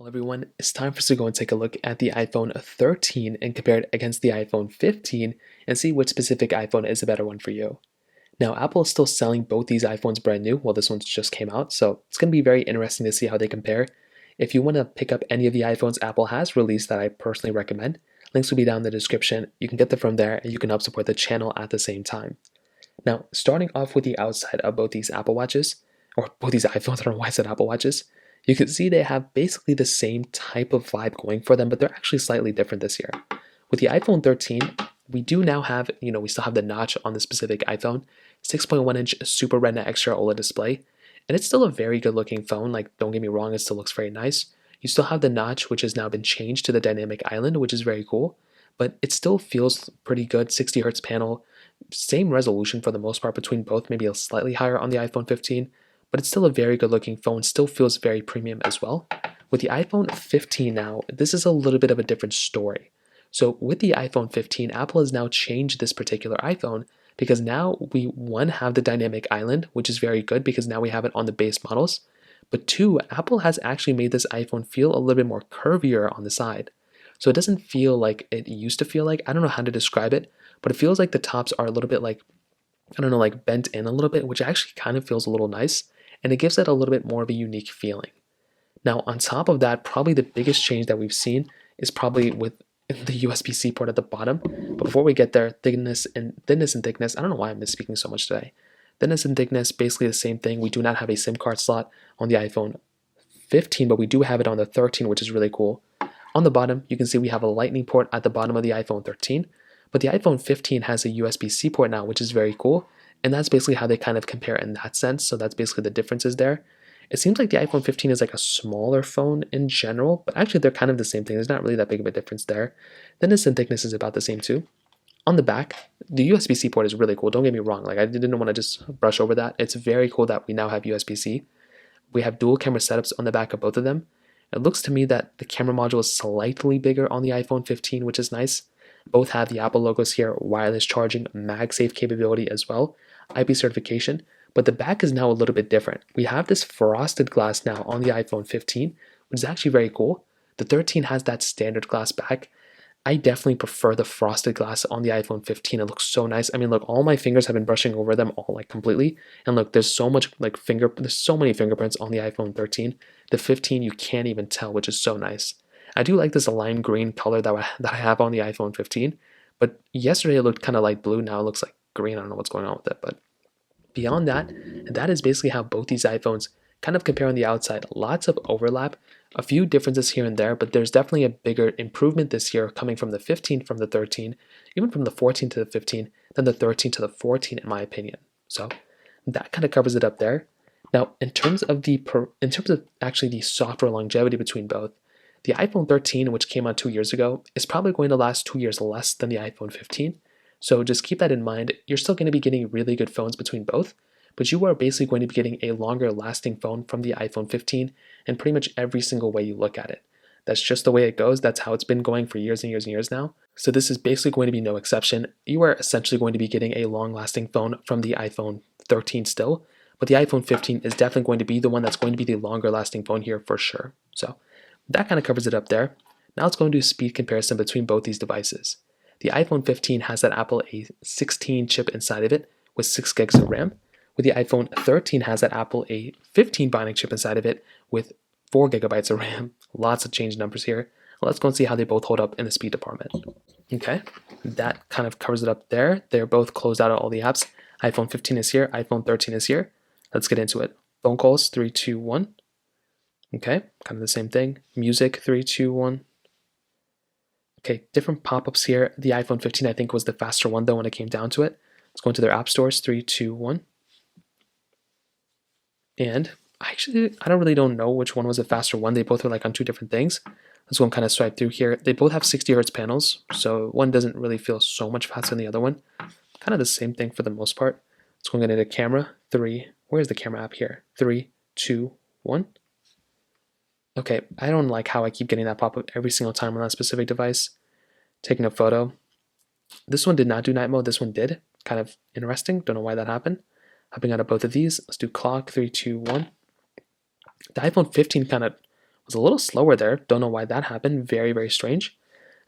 Well, everyone, it's time for us to go and take a look at the iPhone 13 and compare it against the iPhone 15 and see which specific iPhone is a better one for you. Now, Apple is still selling both these iPhones brand new, while this one just came out, so it's going to be very interesting to see how they compare. If you want to pick up any of the iPhones Apple has released that I personally recommend, links will be down in the description. You can get them from there and you can help support the channel at the same time. Now, starting off with the outside of both these Apple Watches, or both these iPhones, I don't know why I said Apple Watches, you can see they have basically the same type of vibe going for them, but they're actually slightly different this year. With the iPhone 13, we do now have, we still have the notch on the specific iPhone, 6.1-inch Super Retina Extra OLED display, and it's still a very good looking phone. Like, don't get me wrong, it still looks very nice. You still have the notch, which has now been changed to the dynamic island, which is very cool, but it still feels pretty good. 60 hertz panel, same resolution for the most part between both, maybe a slightly higher on the iPhone 15, but it's still a very good looking phone, still feels very premium as well. With the iPhone 15 now, this is a little bit of a different story. So with the iPhone 15, Apple has now changed this particular iPhone because now we, one, have the dynamic island, which is very good because now we have it on the base models. But two, Apple has actually made this iPhone feel a little bit more curvier on the side. So it doesn't feel like it used to feel like. I don't know how to describe it, but it feels like the tops are a little bit like, I don't know, like bent in a little bit, which actually kind of feels a little nice. And it gives it a little bit more of a unique feeling. Now, on top of that, probably the biggest change that we've seen is probably with the USB-C port at the bottom. But before we get there, thickness and thickness, I don't know why I'm misspeaking so much today. Thickness and thickness, basically the same thing. We do not have a SIM card slot on the iPhone 15, but we do have it on the 13, which is really cool. On the bottom, you can see we have a lightning port at the bottom of the iPhone 13, but the iPhone 15 has a USB-C port now, which is very cool. And that's basically how they kind of compare in that sense. So that's basically the differences there. It seems like the iPhone 15 is like a smaller phone in general, but actually they're kind of the same thing. There's not really that big of a difference there. Thickness and thickness is about the same too. On the back, the USB-C port is really cool. Don't get me wrong. Like, I didn't want to just brush over that. It's very cool that we now have USB-C. We have dual camera setups on the back of both of them. It looks to me that the camera module is slightly bigger on the iPhone 15, which is nice. Both have the Apple logos here, wireless charging, MagSafe capability as well, IP certification, but the back is now a little bit different. We have this frosted glass now on the iPhone 15, which is actually very cool. The 13 has that standard glass back. I definitely prefer the frosted glass on the iPhone 15. It looks so nice. I mean, look, all my fingers have been brushing over them all like completely. And look, there's so much like there's so many fingerprints on the iPhone 13. The 15 you can't even tell, which is so nice. I do like this lime green color that I have on the iPhone 15, but yesterday it looked kind of light blue. Now it looks like green. I don't know what's going on with it, but beyond that, that is basically how both these iPhones kind of compare on the outside. Lots of overlap, a few differences here and there, but there's definitely a bigger improvement this year coming from the 15 from the 13, even from the 14 to the 15, than the 13 to the 14 in my opinion. So that kind of covers it up there. Now, in terms of actually the software longevity between both, the iPhone 13, which came out 2 years ago, is probably going to last 2 years less than the iPhone 15. So just keep that in mind. You're still going to be getting really good phones between both, but you are basically going to be getting a longer lasting phone from the iPhone 15 in pretty much every single way you look at it. That's just the way it goes. That's how it's been going for years and years and years now. So this is basically going to be no exception. You are essentially going to be getting a long lasting phone from the iPhone 13 still, but the iPhone 15 is definitely going to be the one that's going to be the longer lasting phone here for sure. So that kind of covers it up there. Now let's go and do a speed comparison between both these devices. The iPhone 15 has that Apple A16 chip inside of it with 6 gigs of RAM. With the iPhone 13 has that Apple A15 Bionic chip inside of it with 4 gigabytes of RAM. Lots of change numbers here. Let's go and see how they both hold up in the speed department. Okay, that kind of covers it up there. They're both closed out of all the apps. iPhone 15 is here, iPhone 13 is here. Let's get into it. Phone calls, 3, 2, 1. Okay, kind of the same thing. Music, 3, 2, 1. Okay, different pop-ups here. The iPhone 15, I think, was the faster one, though, when it came down to it. Let's go into their app stores, 3, 2, 1. And I don't know which one was the faster one. They both are like on two different things. Let's go and kind of swipe through here. They both have 60 hertz panels, so one doesn't really feel so much faster than the other one. Kind of the same thing for the most part. Let's go and get into camera, 3. Where's the camera app here? 3, 2, 1. Okay, I don't like how I keep getting that pop-up every single time on that specific device. Taking a photo. This one did not do night mode, this one did. Kind of interesting, don't know why that happened. Hopping out of both of these, let's do clock, 3, 2, 1. The iPhone 15 kind of was a little slower there. Don't know why that happened. Very, very strange.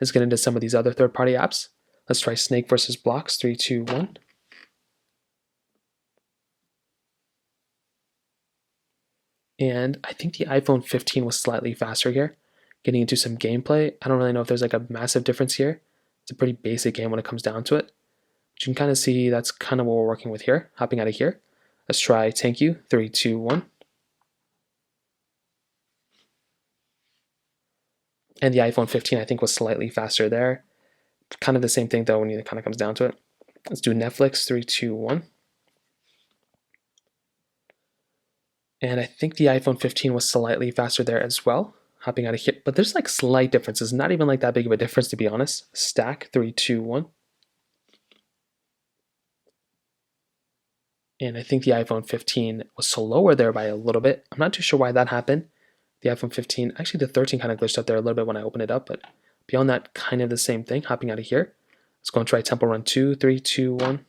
Let's get into some of these other third-party apps. Let's try Snake versus Blocks. 3, 2, 1. And I think the iPhone 15 was slightly faster here. Getting into some gameplay, I don't really know if there's like a massive difference here. It's a pretty basic game when it comes down to it. But you can kind of see that's kind of what we're working with here. Hopping out of here. Let's try Thank You. 3, 2, 1. And the iPhone 15 I think was slightly faster there. Kind of the same thing though when it kind of comes down to it. Let's do Netflix. 3, 2, 1. And I think the iPhone 15 was slightly faster there as well. Hopping out of here, but there's like slight differences, not even like that big of a difference to be honest. Stack. 3, 2, 1. And I think the iPhone 15 was slower there by a little bit. I'm not too sure why that happened. The iPhone 15, actually the 13 kind of glitched out there a little bit when I opened it up, but beyond that, kind of the same thing. Hopping out of here. Let's go and try Temple Run 2, 3, 2, 1.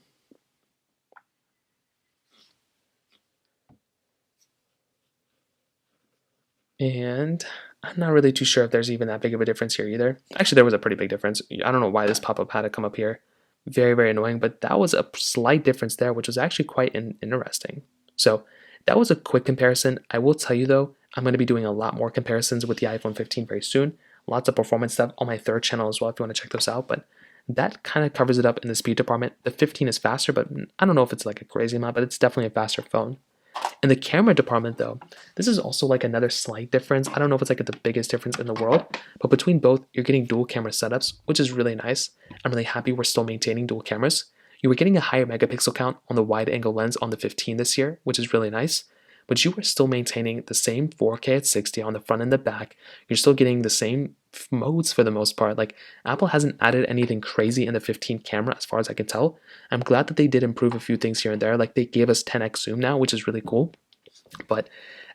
And I'm not really too sure if there's even that big of a difference here either. Actually, there was a pretty big difference. I don't know why this pop-up had to come up here. Very, very annoying, but that was a slight difference there, which was actually quite interesting. So that was a quick comparison. I will tell you though, I'm going to be doing a lot more comparisons with the iPhone 15 very soon. Lots of performance stuff on my third channel as well if you want to check those out, but that kind of covers it up in the speed department. The 15 is faster, but I don't know if it's like a crazy amount, but it's definitely a faster phone. In the camera department though, this is also like another slight difference. I don't know if it's like the biggest difference in the world, but between both, you're getting dual camera setups, which is really nice. I'm really happy we're still maintaining dual cameras. You were getting a higher megapixel count on the wide angle lens on the 15 this year, which is really nice. But you were still maintaining the same 4K at 60 on the front and the back. You're still getting the same modes for the most part. Like Apple hasn't added anything crazy in the 15 camera as far as I can tell. I'm glad that they did improve a few things here and there. Like they gave us 10x zoom now, which is really cool. But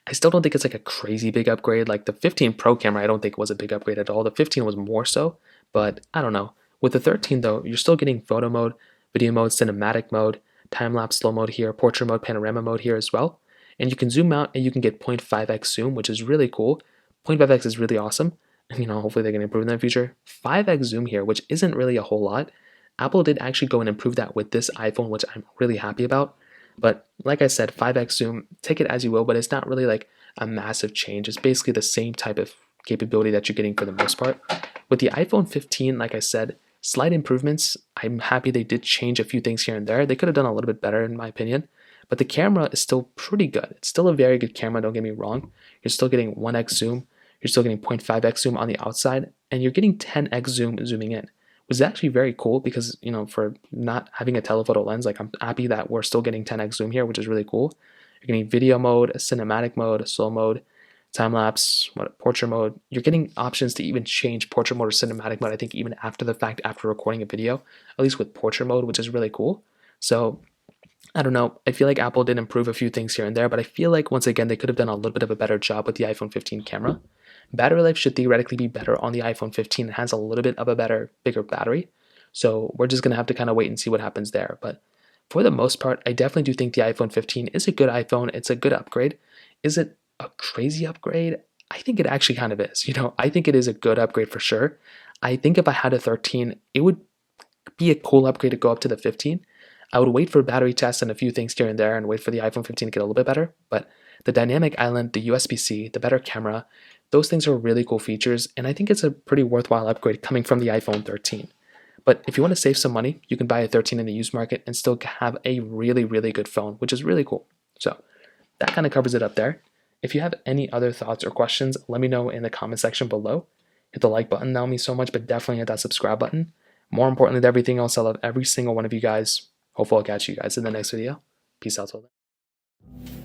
I still don't think it's like a crazy big upgrade. Like the 15 Pro camera, I don't think was a big upgrade at all. The 15 was more so, but I don't know. With the 13 though, you're still getting photo mode, video mode, cinematic mode, time-lapse slow mode here, portrait mode, panorama mode here as well. And you can zoom out and you can get 0.5x zoom, which is really cool. 0.5x is really awesome. And hopefully they can improve in the future. 5x zoom here, which isn't really a whole lot. Apple did actually go and improve that with this iPhone, which I'm really happy about. But like I said, 5x zoom, take it as you will, but it's not really like a massive change. It's basically the same type of capability that you're getting for the most part. With the iPhone 15, like I said, slight improvements. I'm happy they did change a few things here and there. They could have done a little bit better in my opinion. But the camera is still pretty good. It's still a very good camera, don't get me wrong. You're still getting 1x zoom, you're still getting 0.5x zoom on the outside, and you're getting 10x zoom zooming in. Which is actually very cool because, for not having a telephoto lens, like I'm happy that we're still getting 10x zoom here, which is really cool. You're getting video mode, cinematic mode, slow mode, time-lapse, portrait mode. You're getting options to even change portrait mode or cinematic mode, I think even after the fact, after recording a video, at least with portrait mode, which is really cool. So I don't know. I feel like Apple did improve a few things here and there, but I feel like once again, they could have done a little bit of a better job with the iPhone 15 camera. Battery life should theoretically be better on the iPhone 15. It has a little bit of a bigger battery. So we're just going to have to kind of wait and see what happens there. But for the most part, I definitely do think the iPhone 15 is a good iPhone. It's a good upgrade. Is it a crazy upgrade? I think it actually kind of is. I think it is a good upgrade for sure. I think if I had a 13, it would be a cool upgrade to go up to the 15. I would wait for battery tests and a few things here and there and wait for the iPhone 15 to get a little bit better. But the dynamic island, the USB-C, the better camera, those things are really cool features. And I think it's a pretty worthwhile upgrade coming from the iPhone 13. But if you want to save some money, you can buy a 13 in the used market and still have a really, really good phone, which is really cool. So that kind of covers it up there. If you have any other thoughts or questions, let me know in the comment section below. Hit the like button, that would mean so much, but definitely hit that subscribe button. More importantly than everything else, I love every single one of you guys. Hopefully I'll catch you guys in the next video. Peace out till then.